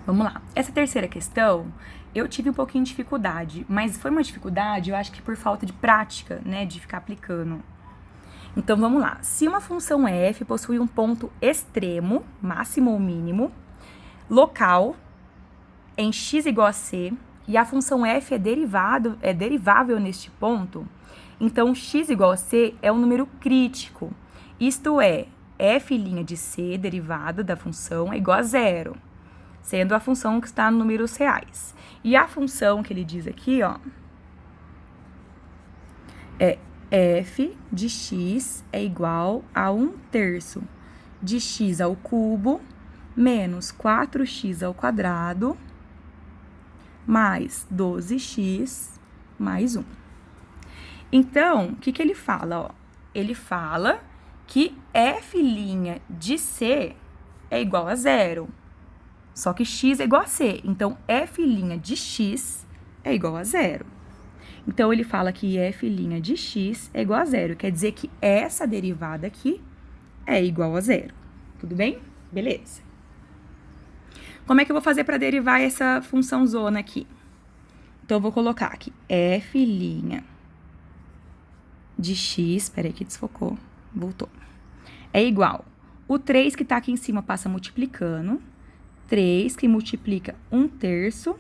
Vamos lá. Essa terceira questão, eu tive um pouquinho de dificuldade, mas foi uma dificuldade, eu acho que por falta de prática, né, de ficar aplicando. Então, vamos lá. Se uma função f possui um ponto extremo, máximo ou mínimo, local, em x igual a c, e a função f é derivável neste ponto, então x igual a c é um número crítico. Isto é, f' de c, derivada da função, é igual a zero, sendo a função que está no números reais. E a função que ele diz aqui, ó, é f de x é igual a 1/3 de x ao cubo menos 4x ao quadrado mais 12x mais 1. Então, o que ele fala? Ó? Ele fala que f' de c é igual a zero. Só que x é igual a c. Então, f' de x é igual a zero. Então, ele fala que f' de x é igual a zero. Quer dizer que essa derivada aqui é igual a zero. Tudo bem? Beleza. Como é que eu vou fazer para derivar essa função zona aqui? Então, eu vou colocar aqui f' de x, peraí que desfocou, voltou, é igual, o 3 que tá aqui em cima passa multiplicando, 3 que multiplica 1/3,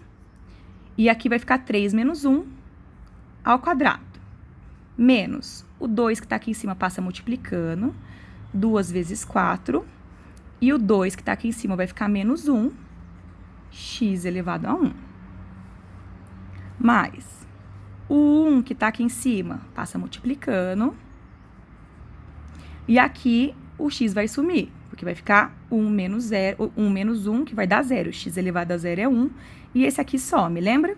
e aqui vai ficar 3 menos 1 ao quadrado, menos o 2 que tá aqui em cima passa multiplicando, 2 vezes 4, e o 2 que tá aqui em cima vai ficar menos 1, x elevado a 1, mais o 1 que tá aqui em cima passa multiplicando. E aqui o x vai sumir, porque vai ficar 1 menos 0, 1 menos 1, que vai dar 0. X elevado a 0 é 1. E esse aqui some, lembra?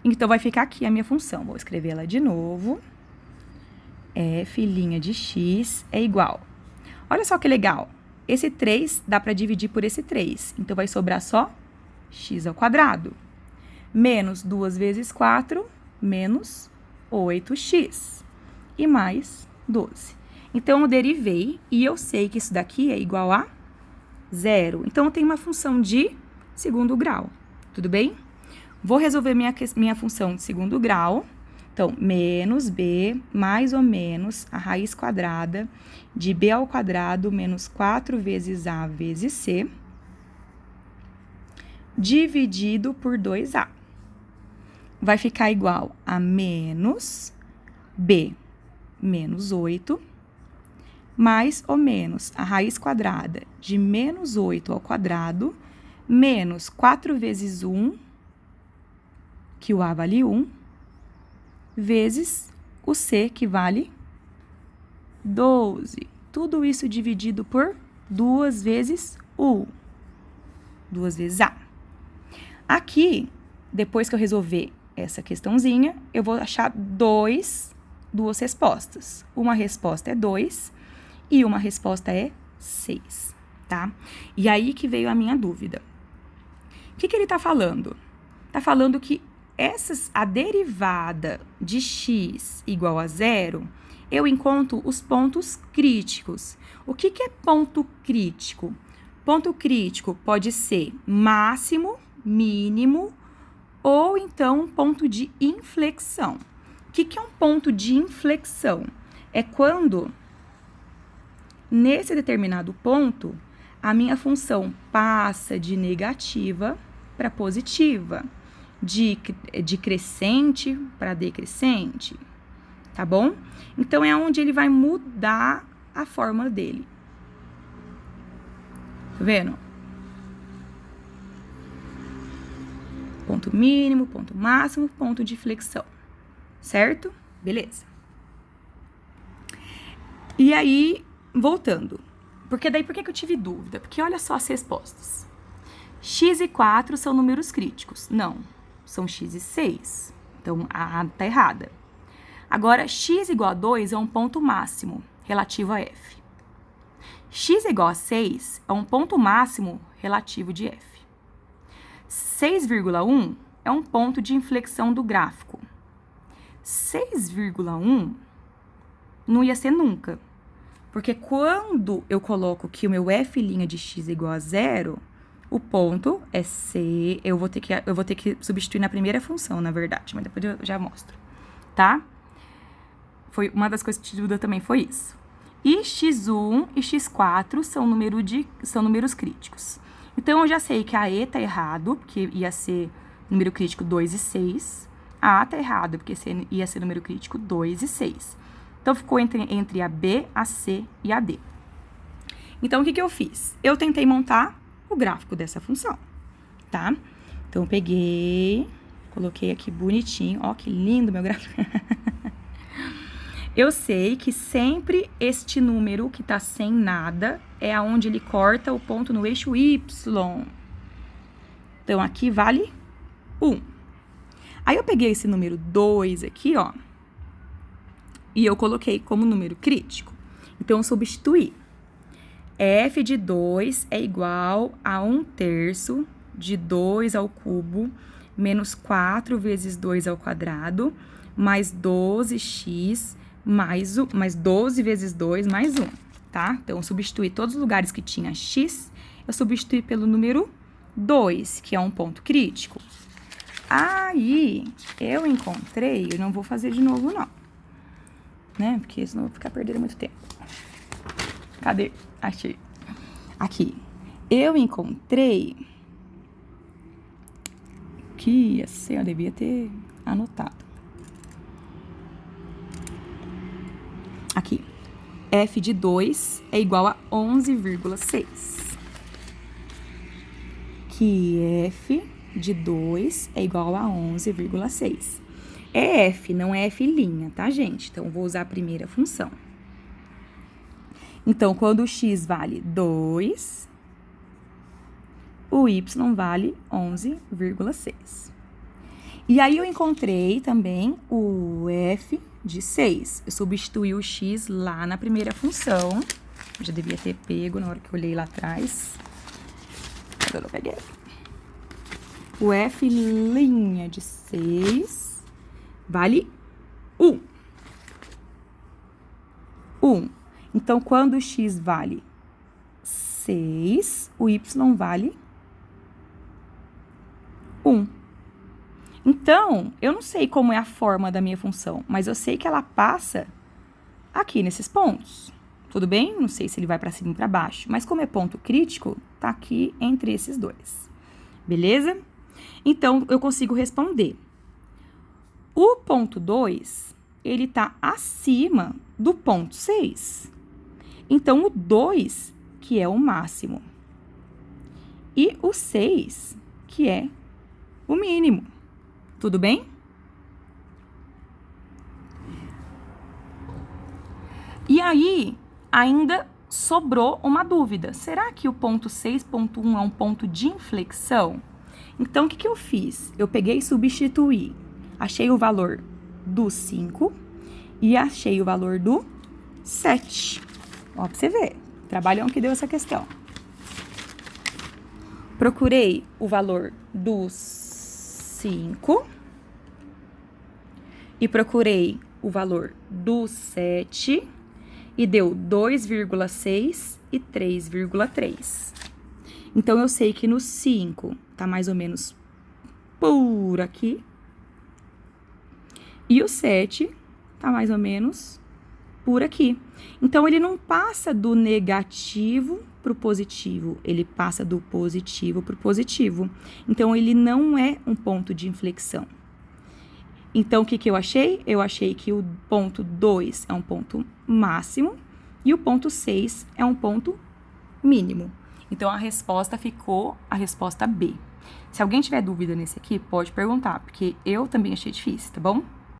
Então, vai ficar aqui a minha função. Vou escrever ela de novo. F' de x é igual. Olha só que legal. Esse 3 dá para dividir por esse 3. Então, vai sobrar só x ao quadrado. Menos 2 vezes 4, menos 8x. E mais 12. Então, eu derivei e eu sei que isso daqui é igual a zero. Então, eu tenho uma função de segundo grau. Tudo bem? Vou resolver minha função de segundo grau. Então, menos b mais ou menos a raiz quadrada de b ao quadrado menos 4 vezes a vezes c, dividido por 2a. Vai ficar igual a menos b menos 8, mais ou menos a raiz quadrada de menos 8 ao quadrado, menos 4 vezes 1, que o a vale 1, vezes o c, que vale 12. Tudo isso dividido por 2 vezes u, 2 vezes a. Aqui, depois que eu resolver essa questãozinha, eu vou achar duas respostas. Uma resposta é 2 e uma resposta é 6, tá? E aí que veio a minha dúvida. O que ele tá falando? Tá falando que a derivada de x igual a zero, eu encontro os pontos críticos. O que é ponto crítico? Ponto crítico pode ser máximo, mínimo, ou então um ponto de inflexão. O que é um ponto de inflexão? É quando, nesse determinado ponto, a minha função passa de negativa para positiva, de crescente para decrescente, tá bom? Então, é onde ele vai mudar a fórmula dele. Tá vendo? Ponto mínimo, ponto máximo, ponto de flexão. Certo? Beleza. E aí, voltando. Porque daí, por que eu tive dúvida? Porque olha só as respostas. X e 4 são números críticos. Não, são x e 6. Então, a tá errada. Agora, x igual a 2 é um ponto máximo relativo a f. X igual a 6 é um ponto máximo relativo de f. 6,1 é um ponto de inflexão do gráfico. 6,1 não ia ser nunca. Porque quando eu coloco que o meu f' de x é igual a zero, O ponto é C, eu vou ter que substituir na primeira função, na verdade, mas depois eu já mostro, tá? Foi uma das coisas que te ajuda também foi isso. E x1 e x4 são números críticos. Então, eu já sei que a E tá errado, porque ia ser número crítico 2 e 6. A A tá errado, porque ia ser número crítico 2 e 6. Então, ficou entre a B, a C e a D. Então, o que eu fiz? Eu tentei montar o gráfico dessa função, tá? Então, eu peguei, coloquei aqui bonitinho. Ó, que lindo meu gráfico. Eu sei que sempre este número que tá sem nada é aonde ele corta o ponto no eixo Y. Então, aqui vale 1. Aí, eu peguei esse número 2 aqui, ó, e eu coloquei como número crítico. Então, eu substituí. F de 2 é igual a 1/3 de 2 ao cubo menos 4 vezes 2 ao quadrado mais 12x mais 12 vezes 2 mais 1, tá? Então, eu substituí todos os lugares que tinha x, eu substituí pelo número 2, que é um ponto crítico. Aí, eu encontrei, eu não vou fazer de novo, não, né? Porque senão eu vou ficar perdendo muito tempo. Cadê? Achei. Aqui. Eu encontrei que ia ser, eu devia ter anotado. Aqui. F de 2 é igual a 11,6. Que F de 2 é igual a 11,6. É F, não é F', tá, gente? Então, eu vou usar a primeira função. Então, quando o x vale 2, o y vale 11,6. E aí, eu encontrei também o f de 6. Eu substituí o x lá na primeira função. Eu já devia ter pego na hora que eu olhei lá atrás. Mas eu não peguei. O f' de 6 vale 1. 1. Então, quando o x vale 6, o y vale 1. Então, eu não sei como é a forma da minha função, mas eu sei que ela passa aqui nesses pontos. Tudo bem? Não sei se ele vai para cima ou para baixo, mas como é ponto crítico, tá aqui entre esses dois. Beleza? Então, eu consigo responder. O ponto 2, ele tá acima do ponto 6. Então, o 2, que é o máximo, e o 6, que é o mínimo. Tudo bem? E aí, ainda sobrou uma dúvida. Será que o ponto 6.1 é um ponto de inflexão? Então, o que eu fiz? Eu peguei e substituí. Achei o valor do 5 e achei o valor do 7. Ó, pra você ver, trabalhão que deu essa questão. Procurei o valor dos 5 e procurei o valor do 7 e deu 2,6 e 3,3. Então, eu sei que no 5 tá mais ou menos por aqui e o 7 tá mais ou menos por aqui. Então, ele não passa do negativo para o positivo, ele passa do positivo para o positivo. Então, ele não é um ponto de inflexão. Então, o que eu achei? Eu achei que o ponto 2 é um ponto máximo e o ponto 6 é um ponto mínimo. Então, a resposta ficou a resposta B. Se alguém tiver dúvida nesse aqui, pode perguntar, porque eu também achei difícil, tá bom?